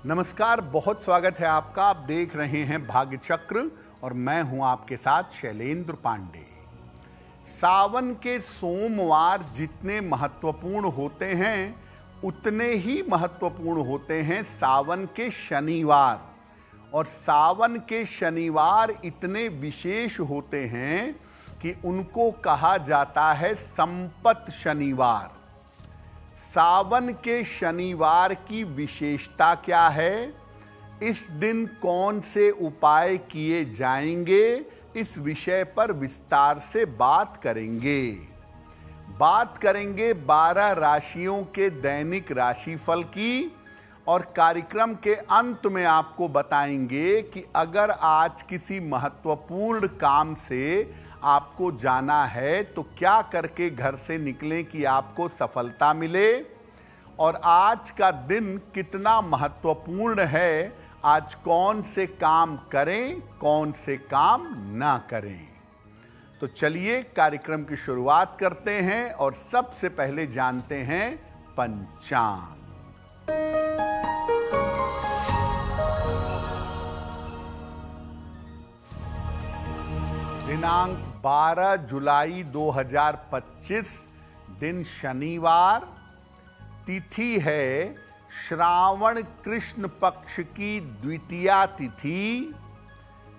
नमस्कार, बहुत स्वागत है आपका। आप देख रहे हैं भाग्य चक्र और मैं हूं आपके साथ शैलेंद्र पांडे। सावन के सोमवार जितने महत्वपूर्ण होते हैं उतने ही महत्वपूर्ण होते हैं सावन के शनिवार। और सावन के शनिवार इतने विशेष होते हैं कि उनको कहा जाता है संपत शनिवार। सावन के शनिवार की विशेषता क्या है, इस दिन कौन से उपाय किए जाएंगे, इस विषय पर विस्तार से बात करेंगे 12 राशियों के दैनिक राशिफल की। और कार्यक्रम के अंत में आपको बताएंगे कि अगर आज किसी महत्वपूर्ण काम से आपको जाना है तो क्या करके घर से निकलें कि आपको सफलता मिले, और आज का दिन कितना महत्वपूर्ण है, आज कौन से काम करें कौन से काम ना करें। तो चलिए कार्यक्रम की शुरुआत करते हैं और सबसे पहले जानते हैं पंचांग। दिनांक 12 जुलाई 2025, दिन शनिवार, तिथि है श्रावण कृष्ण पक्ष की द्वितीया तिथि,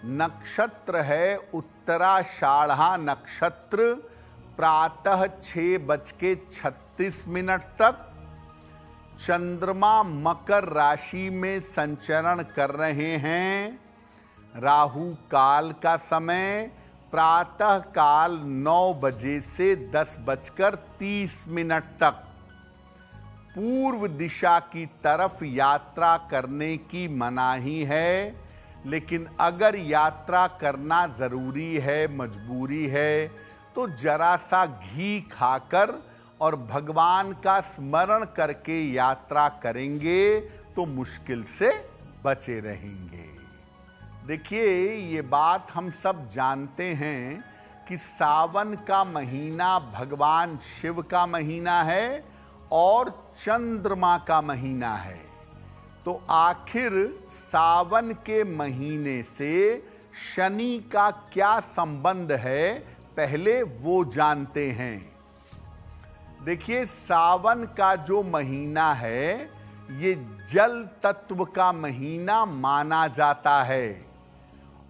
नक्षत्र है उत्तराषाढ़ा नक्षत्र, प्रातः 6:36 तक। चंद्रमा मकर राशि में संचरण कर रहे हैं। राहु काल का समय प्रातः काल 9 बजे से 10:30 तक। पूर्व दिशा की तरफ यात्रा करने की मनाही है, लेकिन अगर यात्रा करना जरूरी है, मजबूरी है, तो जरा सा घी खाकर और भगवान का स्मरण करके यात्रा करेंगे तो मुश्किल से बचे रहेंगे। देखिए, ये बात हम सब जानते हैं कि सावन का महीना भगवान शिव का महीना है और चंद्रमा का महीना है। तो आखिर सावन के महीने से शनि का क्या संबंध है, पहले वो जानते हैं। देखिए, सावन का जो महीना है ये जल तत्व का महीना माना जाता है,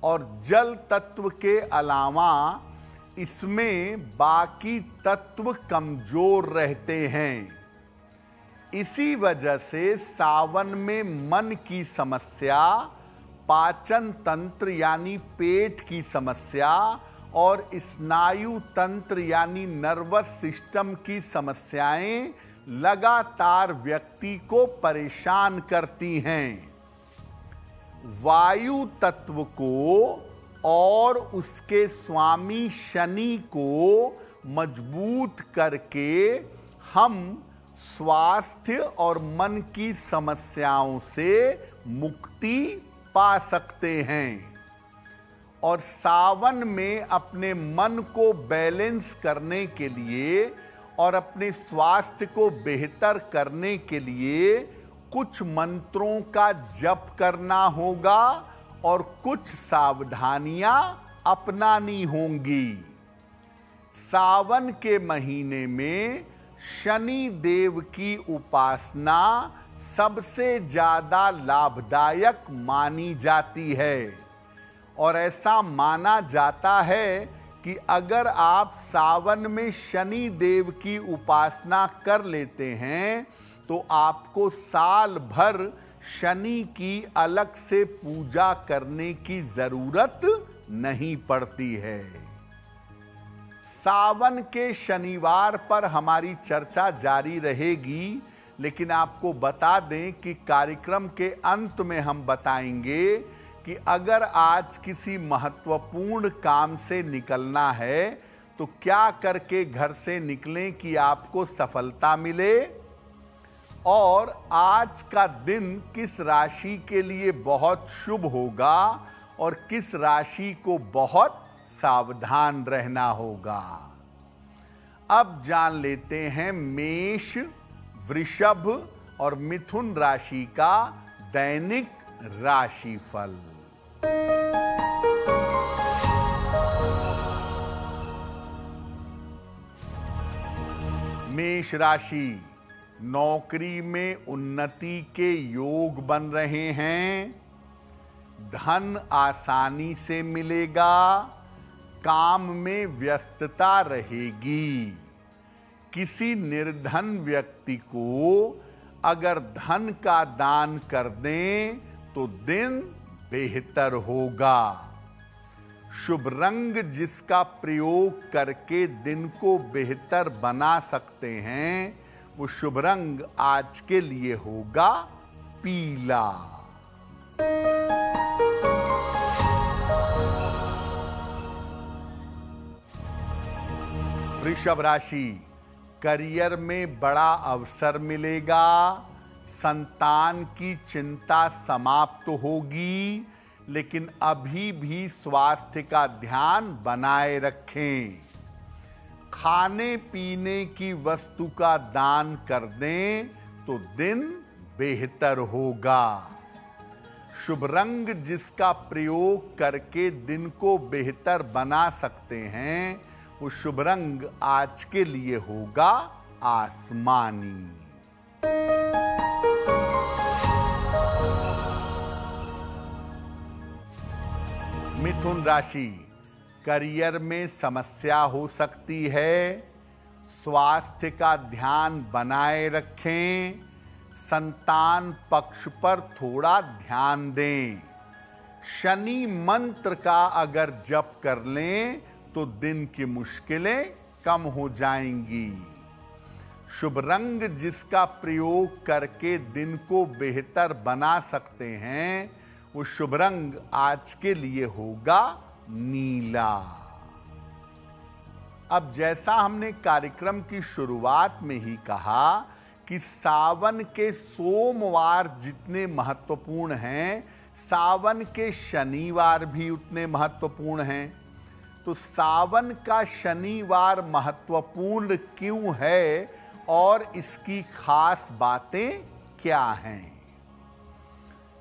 और जल तत्व के अलावा इसमें बाकी तत्व कमजोर रहते हैं। इसी वजह से सावन में मन की समस्या, पाचन तंत्र यानी पेट की समस्या और स्नायु तंत्र यानी नर्वस सिस्टम की समस्याएं लगातार व्यक्ति को परेशान करती हैं। वायु तत्व को और उसके स्वामी शनि को मजबूत करके हम स्वास्थ्य और मन की समस्याओं से मुक्ति पा सकते हैं। और सावन में अपने मन को बैलेंस करने के लिए और अपने स्वास्थ्य को बेहतर करने के लिए कुछ मंत्रों का जप करना होगा और कुछ सावधानियां अपनानी होंगी। सावन के महीने में शनि देव की उपासना सबसे ज्यादा लाभदायक मानी जाती है। और ऐसा माना जाता है कि अगर आप सावन में शनि देव की उपासना कर लेते हैं तो आपको साल भर शनि की अलग से पूजा करने की जरूरत नहीं पड़ती है। सावन के शनिवार पर हमारी चर्चा जारी रहेगी, लेकिन आपको बता दें कि कार्यक्रम के अंत में हम बताएंगे कि अगर आज किसी महत्वपूर्ण काम से निकलना है तो क्या करके घर से निकलें कि आपको सफलता मिले, और आज का दिन किस राशि के लिए बहुत शुभ होगा और किस राशि को बहुत सावधान रहना होगा। अब जान लेते हैं मेष, वृषभ और मिथुन राशि का दैनिक राशिफल। मेष राशि, नौकरी में उन्नति के योग बन रहे हैं। धन आसानी से मिलेगा। काम में व्यस्तता रहेगी। किसी निर्धन व्यक्ति को अगर धन का दान कर दें तो दिन बेहतर होगा। शुभ रंग जिसका प्रयोग करके दिन को बेहतर बना सकते हैं, वो शुभ रंग आज के लिए होगा पीला। वृषभ राशि, करियर में बड़ा अवसर मिलेगा। संतान की चिंता समाप्त होगी, लेकिन अभी भी स्वास्थ्य का ध्यान बनाए रखें। खाने पीने की वस्तु का दान कर दें तो दिन बेहतर होगा। शुभ रंग जिसका प्रयोग करके दिन को बेहतर बना सकते हैं, वो शुभ रंग आज के लिए होगा आसमानी। मिथुन राशि, करियर में समस्या हो सकती है। स्वास्थ्य का ध्यान बनाए रखें। संतान पक्ष पर थोड़ा ध्यान दें। शनि मंत्र का अगर जप कर लें तो दिन की मुश्किलें कम हो जाएंगी। शुभ रंग जिसका प्रयोग करके दिन को बेहतर बना सकते हैं, वो शुभ रंग आज के लिए होगा नीला। अब जैसा हमने कार्यक्रम की शुरुआत में ही कहा कि सावन के सोमवार जितने महत्वपूर्ण हैं, सावन के शनिवार भी उतने महत्वपूर्ण हैं। तो सावन का शनिवार महत्वपूर्ण क्यों है और इसकी खास बातें क्या हैं?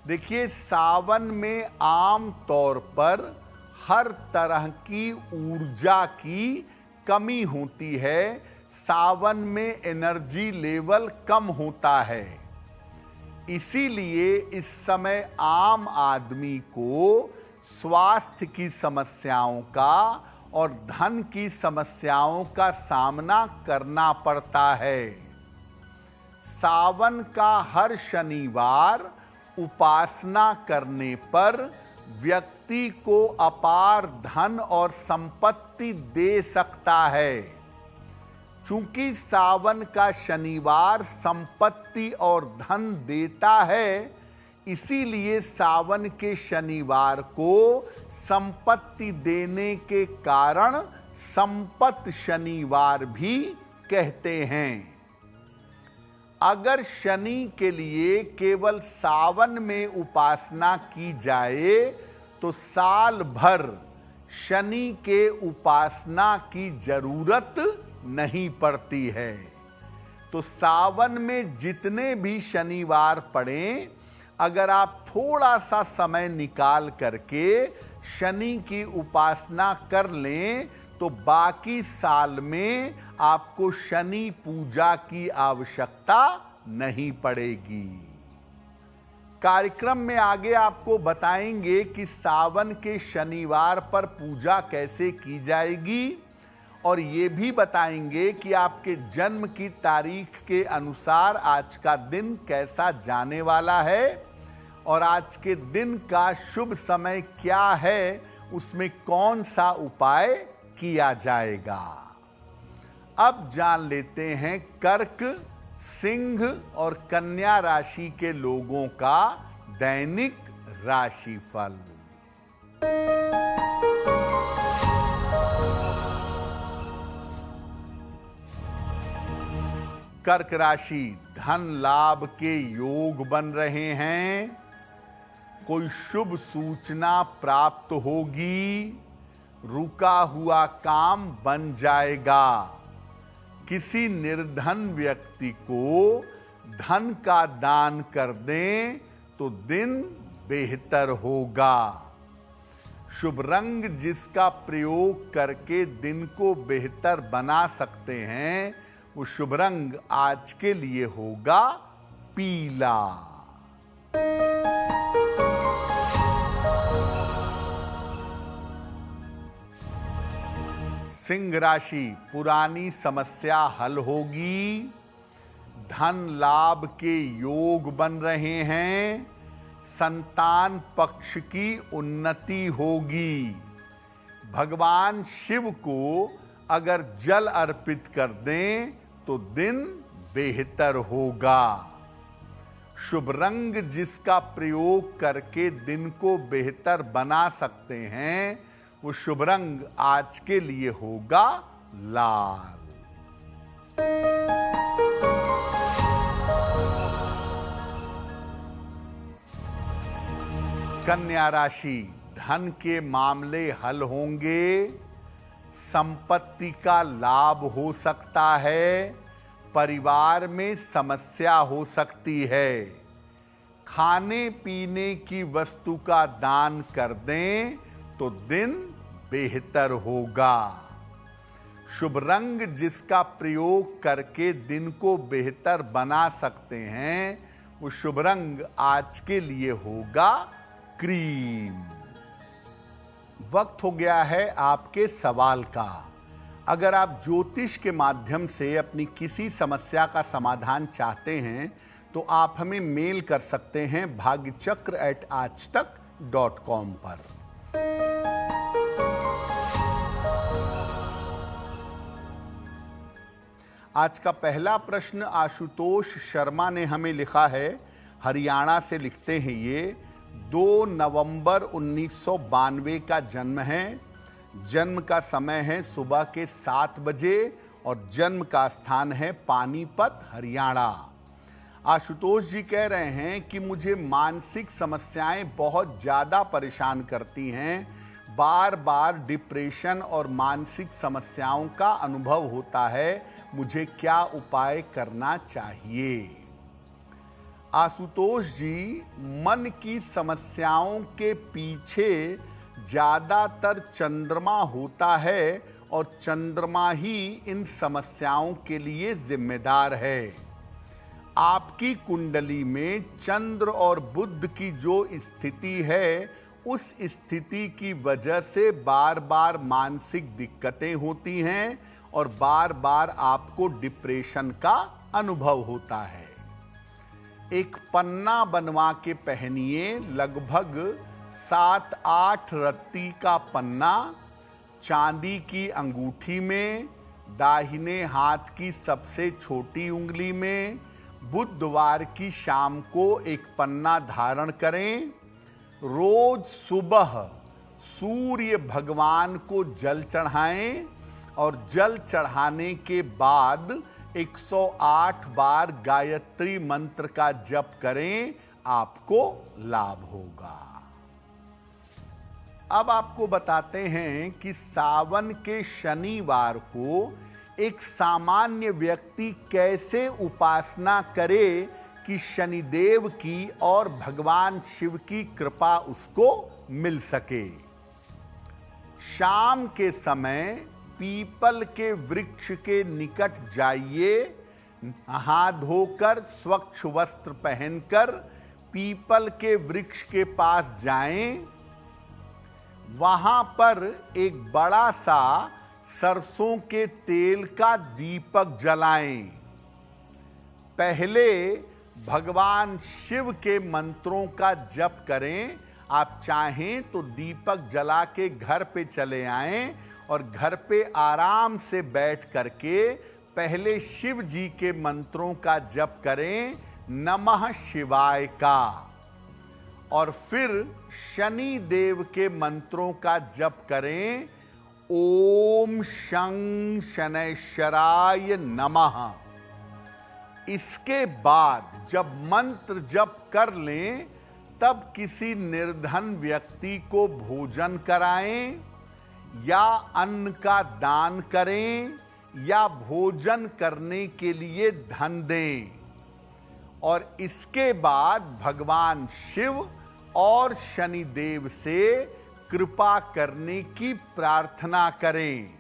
देखिए, सावन में आम तौर पर हर तरह की ऊर्जा की कमी होती है। सावन में एनर्जी लेवल कम होता है। इसीलिए इस समय आम आदमी को स्वास्थ्य की समस्याओं का और धन की समस्याओं का सामना करना पड़ता है। सावन का हर शनिवार उपासना करने पर व्यक्ति को अपार धन और संपत्ति दे सकता है। चूंकि सावन का शनिवार संपत्ति और धन देता है, इसीलिए सावन के शनिवार को संपत्ति देने के कारण संपत शनिवार भी कहते हैं। अगर शनि के लिए केवल सावन में उपासना की जाए तो साल भर शनि के उपासना की जरूरत नहीं पड़ती है। तो सावन में जितने भी शनिवार पड़ें, अगर आप थोड़ा सा समय निकाल करके शनि की उपासना कर लें तो बाकी साल में आपको शनि पूजा की आवश्यकता नहीं पड़ेगी। कार्यक्रम में आगे आपको बताएंगे कि सावन के शनिवार पर पूजा कैसे की जाएगी और ये भी बताएंगे कि आपके जन्म की तारीख के अनुसार आज का दिन कैसा जाने वाला है और आज के दिन का शुभ समय क्या है, उसमें कौन सा उपाय किया जाएगा। अब जान लेते हैं कर्क, सिंह और कन्या राशि के लोगों का दैनिक राशिफल। कर्क राशि, धन लाभ के योग बन रहे हैं। कोई शुभ सूचना प्राप्त होगी। रुका हुआ काम बन जाएगा। किसी निर्धन व्यक्ति को धन का दान कर दें तो दिन बेहतर होगा। शुभ रंग जिसका प्रयोग करके दिन को बेहतर बना सकते हैं, वो शुभ रंग आज के लिए होगा पीला। सिंह राशि, पुरानी समस्या हल होगी। धन लाभ के योग बन रहे हैं। संतान पक्ष की उन्नति होगी। भगवान शिव को अगर जल अर्पित कर दें तो दिन बेहतर होगा। शुभ रंग जिसका प्रयोग करके दिन को बेहतर बना सकते हैं, वो शुभ रंग आज के लिए होगा लाल। कन्या राशि, धन के मामले हल होंगे। संपत्ति का लाभ हो सकता है। परिवार में समस्या हो सकती है। खाने पीने की वस्तु का दान कर दें तो दिन बेहतर होगा। शुभ रंग जिसका प्रयोग करके दिन को बेहतर बना सकते हैं, वो शुभ रंग आज के लिए होगा क्रीम। वक्त हो गया है आपके सवाल का। अगर आप ज्योतिष के माध्यम से अपनी किसी समस्या का समाधान चाहते हैं तो आप हमें मेल कर सकते हैं bhagyachakra@aajtak.com पर। आज का पहला प्रश्न आशुतोष शर्मा ने हमें लिखा है। हरियाणा से लिखते हैं ये। 2 नवंबर 1992 का जन्म है। जन्म का समय है सुबह के 7 बजे और जन्म का स्थान है पानीपत, हरियाणा। आशुतोष जी कह रहे हैं कि मुझे मानसिक समस्याएं बहुत ज़्यादा परेशान करती हैं। बार बार डिप्रेशन और मानसिक समस्याओं का अनुभव होता है। मुझे क्या उपाय करना चाहिए? आशुतोष जी, मन की समस्याओं के पीछे ज़्यादातर चंद्रमा होता है और चंद्रमा ही इन समस्याओं के लिए जिम्मेदार है। आपकी कुंडली में चंद्र और बुध की जो स्थिति है, उस स्थिति की वजह से बार बार मानसिक दिक्कतें होती हैं और बार बार आपको डिप्रेशन का अनुभव होता है। एक पन्ना बनवा के पहनिए। लगभग 7-8 रत्ती का पन्ना चांदी की अंगूठी में, दाहिने हाथ की सबसे छोटी उंगली में। बुधवार की शाम को एक पन्ना धारण करें। रोज सुबह सूर्य भगवान को जल चढ़ाएं और जल चढ़ाने के बाद 108 बार गायत्री मंत्र का जप करें, आपको लाभ होगा। अब आपको बताते हैं कि सावन के शनिवार को एक सामान्य व्यक्ति कैसे उपासना करे कि शनिदेव की और भगवान शिव की कृपा उसको मिल सके। शाम के समय पीपल के वृक्ष के निकट जाइए। नहा धोकर स्वच्छ वस्त्र पहनकर पीपल के वृक्ष के पास जाएं। वहां पर एक बड़ा सा सरसों के तेल का दीपक जलाएं। पहले भगवान शिव के मंत्रों का जप करें। आप चाहें तो दीपक जला के घर पे चले आएं और घर पे आराम से बैठ करके पहले शिव जी के मंत्रों का जप करें, नमः शिवाय का, और फिर शनि देव के मंत्रों का जप करें, ओम शं शनैश्चराय नमः। इसके बाद जब मंत्र जप कर लें, तब किसी निर्धन व्यक्ति को भोजन कराएं या अन्न का दान करें या भोजन करने के लिए धन दें। और इसके बाद भगवान शिव और शनिदेव से कृपा करने की प्रार्थना करें।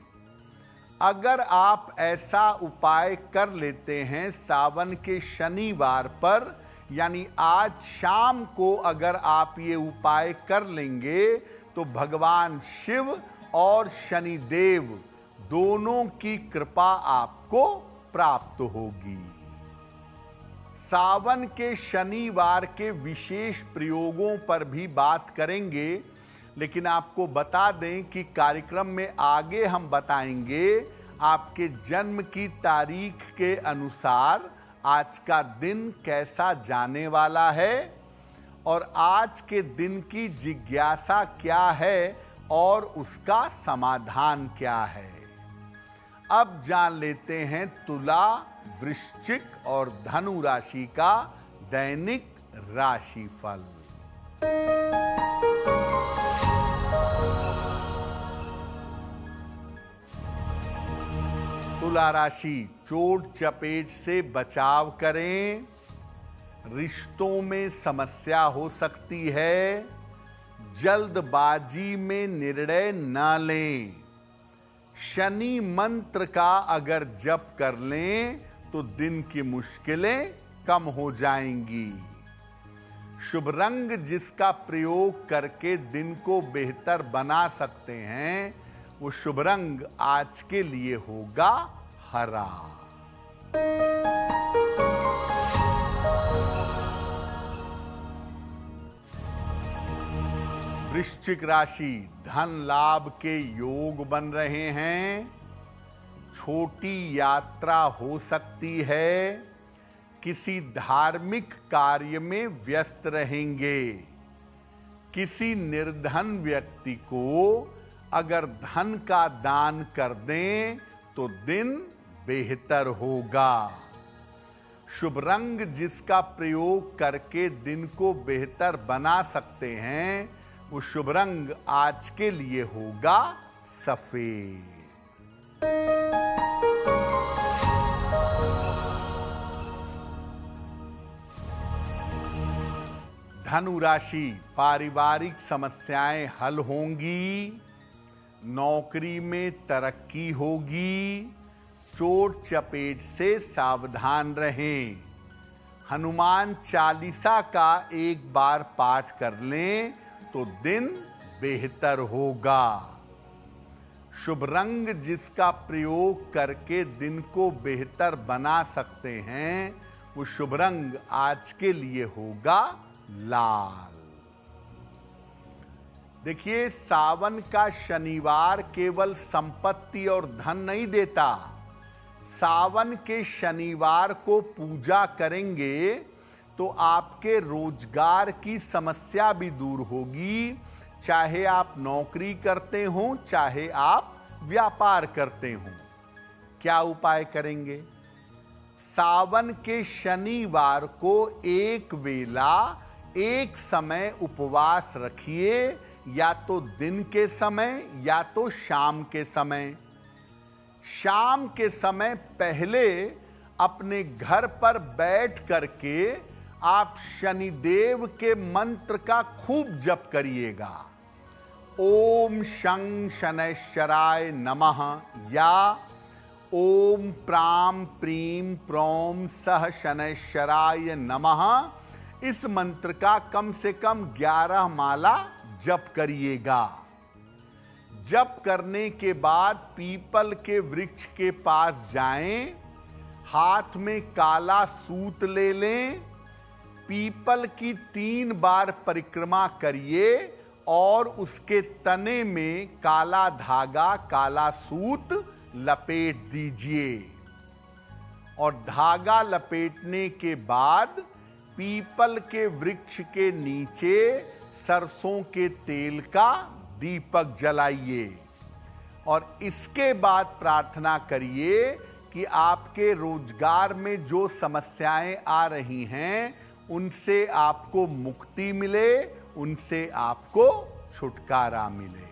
अगर आप ऐसा उपाय कर लेते हैं सावन के शनिवार पर, यानी आज शाम को अगर आप ये उपाय कर लेंगे तो भगवान शिव और शनिदेव दोनों की कृपा आपको प्राप्त होगी। सावन के शनिवार के विशेष प्रयोगों पर भी बात करेंगे, लेकिन आपको बता दें कि कार्यक्रम में आगे हम बताएंगे आपके जन्म की तारीख के अनुसार आज का दिन कैसा जाने वाला है और आज के दिन की जिज्ञासा क्या है और उसका समाधान क्या है। अब जान लेते हैं तुला, वृश्चिक और धनु राशि का दैनिक राशिफल। तुला राशि, चोट चपेट से बचाव करें। रिश्तों में समस्या हो सकती है। जल्दबाजी में निर्णय न लें। शनि मंत्र का अगर जप कर लें तो दिन की मुश्किलें कम हो जाएंगी। शुभ रंग जिसका प्रयोग करके दिन को बेहतर बना सकते हैं वो शुभ रंग आज के लिए होगा हरा। वृश्चिक राशि, धन लाभ के योग बन रहे हैं। छोटी यात्रा हो सकती है। किसी धार्मिक कार्य में व्यस्त रहेंगे। किसी निर्धन व्यक्ति को अगर धन का दान कर दें तो दिन बेहतर होगा। शुभ रंग जिसका प्रयोग करके दिन को बेहतर बना सकते हैं वो शुभ रंग आज के लिए होगा सफेद। धनु राशि, पारिवारिक समस्याएं हल होंगी। नौकरी में तरक्की होगी। चोट चपेट से सावधान रहें। हनुमान चालीसा का एक बार पाठ कर लें तो दिन बेहतर होगा। शुभ रंग जिसका प्रयोग करके दिन को बेहतर बना सकते हैं वो शुभ रंग आज के लिए होगा लाल। देखिए, सावन का शनिवार केवल संपत्ति और धन नहीं देता। सावन के शनिवार को पूजा करेंगे तो आपके रोजगार की समस्या भी दूर होगी। चाहे आप नौकरी करते हों, चाहे आप व्यापार करते हों। क्या उपाय करेंगे? सावन के शनिवार को एक वेला, एक समय उपवास रखिए, या तो दिन के समय या तो शाम के समय। शाम के समय पहले अपने घर पर बैठ करके आप शनिदेव के मंत्र का खूब जप करिएगा। ओम शं शनैश्चराय नमः या ओम प्राम प्रीम प्रोम सह शनैश्चराय नमः, इस मंत्र का कम से कम 11 माला जप करिएगा। जप करने के बाद पीपल के वृक्ष के पास जाएं, हाथ में काला सूत ले लें, पीपल की 3 बार परिक्रमा करिए और उसके तने में काला धागा, काला सूत लपेट दीजिए। और धागा लपेटने के बाद पीपल के वृक्ष के नीचे सरसों के तेल का दीपक जलाइए और इसके बाद प्रार्थना करिए कि आपके रोजगार में जो समस्याएं आ रही हैं उनसे आपको मुक्ति मिले, उनसे आपको छुटकारा मिले।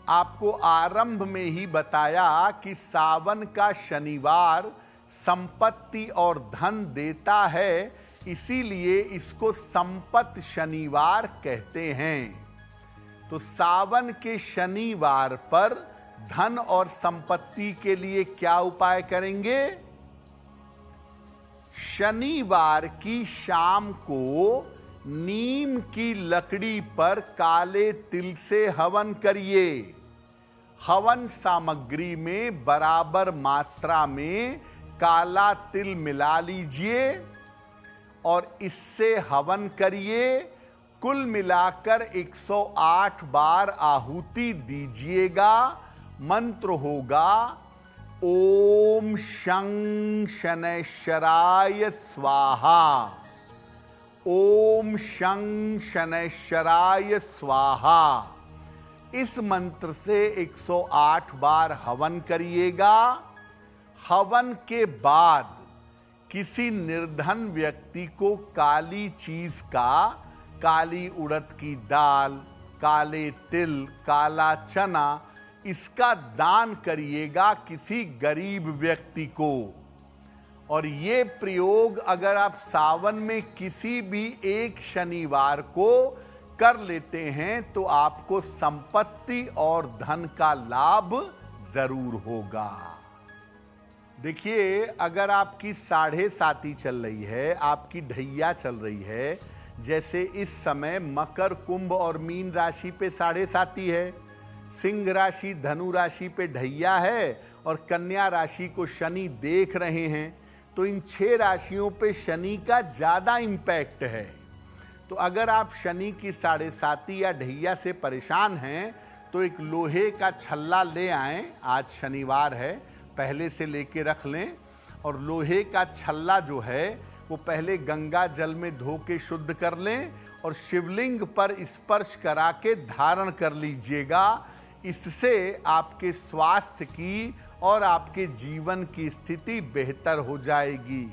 आपको आरंभ में ही बताया कि सावन का शनिवार संपत्ति और धन देता है, इसीलिए इसको संपत शनिवार कहते हैं। तो सावन के शनिवार पर धन और संपत्ति के लिए क्या उपाय करेंगे? शनिवार की शाम को नीम की लकड़ी पर काले तिल से हवन करिए। हवन सामग्री में बराबर मात्रा में काला तिल मिला लीजिए और इससे हवन करिए। कुल मिलाकर 108 बार आहुति दीजिएगा। मंत्र होगा ओम शं शनैश्चराय स्वाहा, ओम शं शनैश्चराय स्वाहा। इस मंत्र से 108 बार हवन करिएगा। हवन के बाद किसी निर्धन व्यक्ति को काली चीज का, काली उड़द की दाल, काले तिल, काला चना, इसका दान करिएगा किसी गरीब व्यक्ति को। और ये प्रयोग अगर आप सावन में किसी भी एक शनिवार को कर लेते हैं तो आपको संपत्ति और धन का लाभ जरूर होगा। देखिए, अगर आपकी साढ़े साती चल रही है, आपकी ढैया चल रही है, जैसे इस समय मकर, कुंभ और मीन राशि पे साढ़े साती है, सिंह राशि, धनु राशि पे ढैया है और कन्या राशि को शनि देख रहे हैं, तो इन 6 राशियों पे शनि का ज़्यादा इम्पैक्ट है। तो अगर आप शनि की साढ़े साती या ढैया से परेशान हैं तो एक लोहे का छल्ला ले आएं। आज शनिवार है, पहले से लेके रख लें और लोहे का छल्ला जो है वो पहले गंगा जल में धो के शुद्ध कर लें और शिवलिंग पर स्पर्श करा के धारण कर लीजिएगा। इससे आपके स्वास्थ्य की और आपके जीवन की स्थिति बेहतर हो जाएगी।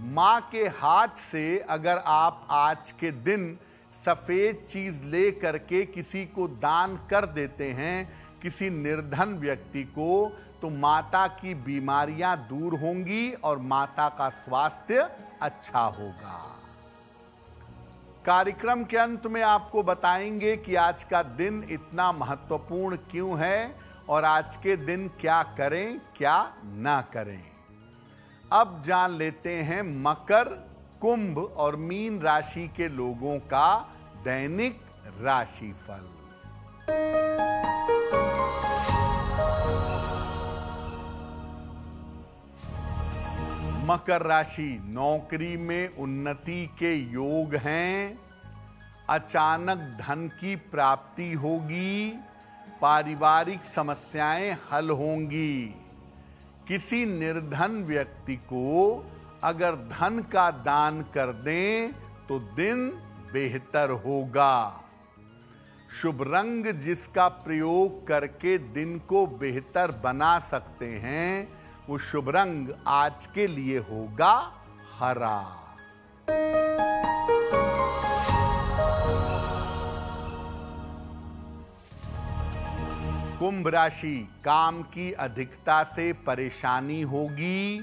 माँ के हाथ से अगर आप आज के दिन सफ़ेद चीज़ ले करके किसी को दान कर देते हैं, किसी निर्धन व्यक्ति को, तो माता की बीमारियां दूर होंगी और माता का स्वास्थ्य अच्छा होगा। कार्यक्रम के अंत में आपको बताएंगे कि आज का दिन इतना महत्वपूर्ण क्यों है और आज के दिन क्या करें, क्या ना करें। अब जान लेते हैं मकर, कुंभ और मीन राशि के लोगों का दैनिक राशिफल। मकर राशि, नौकरी में उन्नति के योग हैं। अचानक धन की प्राप्ति होगी। पारिवारिक समस्याएं हल होंगी। किसी निर्धन व्यक्ति को अगर धन का दान कर दें तो दिन बेहतर होगा। शुभ रंग जिसका प्रयोग करके दिन को बेहतर बना सकते हैं, वो शुभ रंग आज के लिए होगा हरा। कुंभ राशि, काम की अधिकता से परेशानी होगी।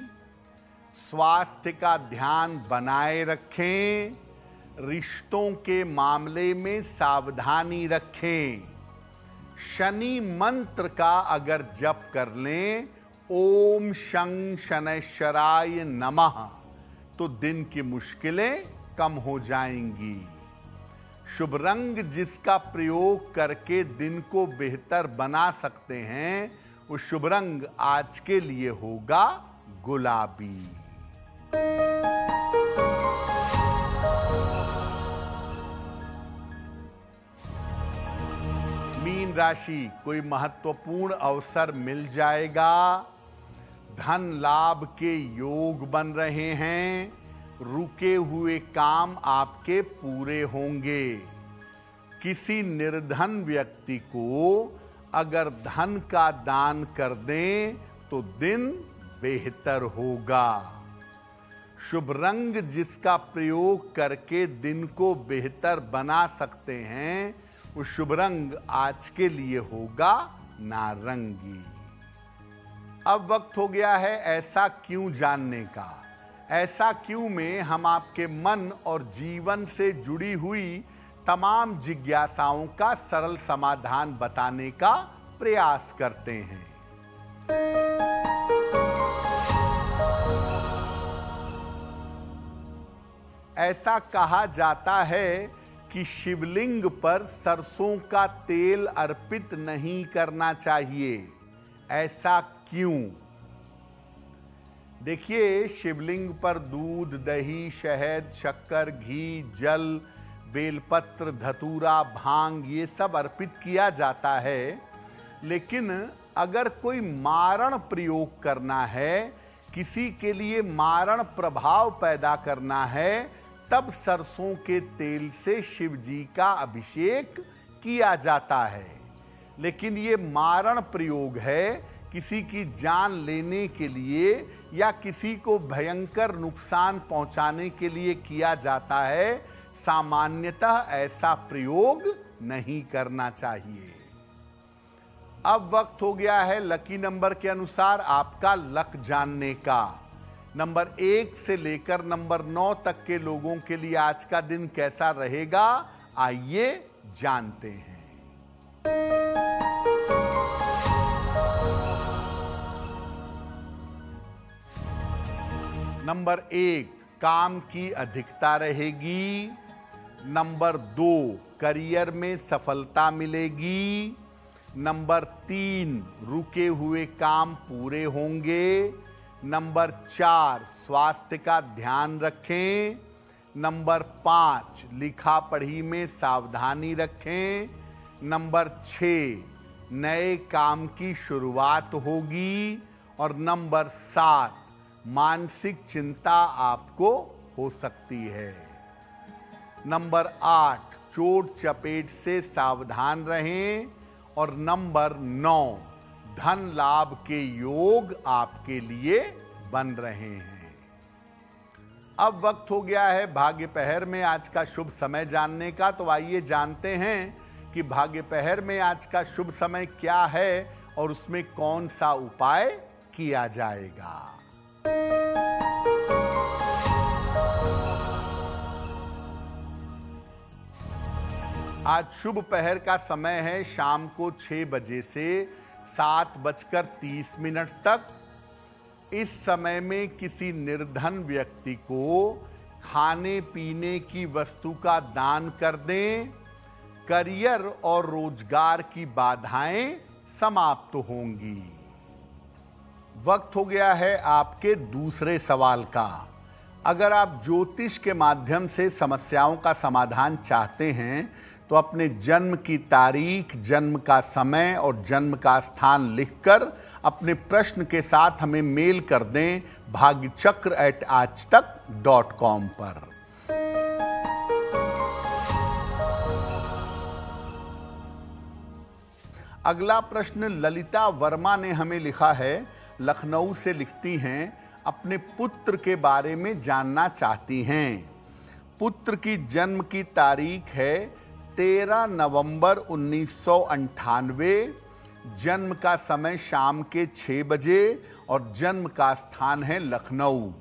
स्वास्थ्य का ध्यान बनाए रखें। रिश्तों के मामले में सावधानी रखें। शनि मंत्र का अगर जप कर लें, ओम शं शनैश्चराय नमः, तो दिन की मुश्किलें कम हो जाएंगी। शुभ रंग जिसका प्रयोग करके दिन को बेहतर बना सकते हैं, वो शुभ रंग आज के लिए होगा गुलाबी। मीन राशि, कोई महत्वपूर्ण अवसर मिल जाएगा। धन लाभ के योग बन रहे हैं। रुके हुए काम आपके पूरे होंगे। किसी निर्धन व्यक्ति को अगर धन का दान कर दें तो दिन बेहतर होगा। शुभ रंग जिसका प्रयोग करके दिन को बेहतर बना सकते हैं, वो शुभ रंग आज के लिए होगा नारंगी। अब वक्त हो गया है ऐसा क्यों जानने का। ऐसा क्यों में हम आपके मन और जीवन से जुड़ी हुई तमाम जिज्ञासाओं का सरल समाधान बताने का प्रयास करते हैं। ऐसा कहा जाता है कि शिवलिंग पर सरसों का तेल अर्पित नहीं करना चाहिए। ऐसा क्यों? देखिए, शिवलिंग पर दूध, दही, शहद, शक्कर, घी, जल, बेलपत्र, धतूरा, भांग ये सब अर्पित किया जाता है। लेकिन अगर कोई मारण प्रयोग करना है, किसी के लिए मारण प्रभाव पैदा करना है, तब सरसों के तेल से शिव जी का अभिषेक किया जाता है। लेकिन ये मारण प्रयोग है, किसी की जान लेने के लिए या किसी को भयंकर नुकसान पहुंचाने के लिए किया जाता है। सामान्यतः ऐसा प्रयोग नहीं करना चाहिए। अब वक्त हो गया है लकी नंबर के अनुसार आपका लक जानने का। नंबर 1 से लेकर नंबर 9 तक के लोगों के लिए आज का दिन कैसा रहेगा, आइए जानते हैं। नंबर 1, काम की अधिकता रहेगी। नंबर 2, करियर में सफलता मिलेगी। नंबर 3, रुके हुए काम पूरे होंगे। नंबर 4, स्वास्थ्य का ध्यान रखें। नंबर 5, लिखा पढ़ी में सावधानी रखें। नंबर 6, नए काम की शुरुआत होगी। और नंबर 7, मानसिक चिंता आपको हो सकती है। नंबर 8, चोट चपेट से सावधान रहें। और नंबर 9, धन लाभ के योग आपके लिए बन रहे हैं। अब वक्त हो गया है भाग्य पहर में आज का शुभ समय जानने का। तो आइए जानते हैं कि भाग्य पहर में आज का शुभ समय क्या है और उसमें कौन सा उपाय किया जाएगा। आज शुभ पहर का समय है शाम को 6 बजे से 7:30 तक। इस समय में किसी निर्धन व्यक्ति को खाने पीने की वस्तु का दान कर दें। करियर और रोजगार की बाधाएं समाप्त होंगी। वक्त हो गया है आपके दूसरे सवाल का। अगर आप ज्योतिष के माध्यम से समस्याओं का समाधान चाहते हैं तो अपने जन्म की तारीख, जन्म का समय और जन्म का स्थान लिखकर अपने प्रश्न के साथ हमें मेल कर दें bhagyachakra@aajtak.com पर। अगला प्रश्न ललिता वर्मा ने हमें लिखा है। लखनऊ से लिखती हैं, अपने पुत्र के बारे में जानना चाहती हैं। पुत्र की जन्म की तारीख है 13 नवंबर 1998। जन्म का समय शाम के 6 बजे और जन्म का स्थान है लखनऊ।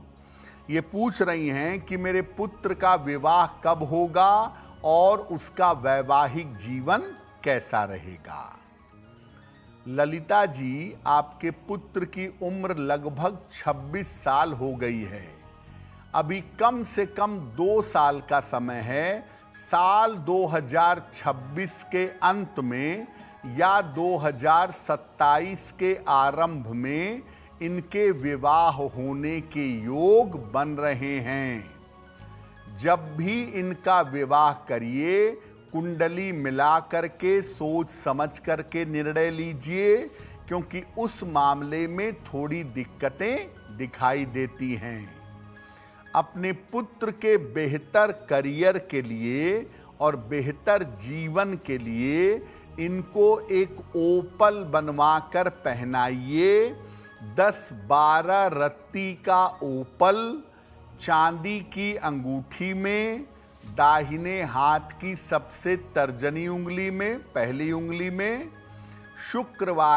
ये पूछ रही हैं कि मेरे पुत्र का विवाह कब होगा और उसका वैवाहिक जीवन कैसा रहेगा। ललिता जी, आपके पुत्र की उम्र लगभग 26 साल हो गई है। अभी कम से कम 2 साल का समय है। साल 2026 के अंत में या 2027 के आरंभ में इनके विवाह होने के योग बन रहे हैं। जब भी इनका विवाह करिए, कुंडली मिला करके सोच समझ करके निर्णय लीजिए, क्योंकि उस मामले में थोड़ी दिक्कतें दिखाई देती हैं। अपने पुत्र के बेहतर करियर के लिए और बेहतर जीवन के लिए इनको एक ओपल बनवा कर पहनाइए। 10-12 रत्ती का ओपल चांदी की अंगूठी में, दाहिने हाथ की सबसे तर्जनी उंगली में, पहली उंगली में, शुक्रवार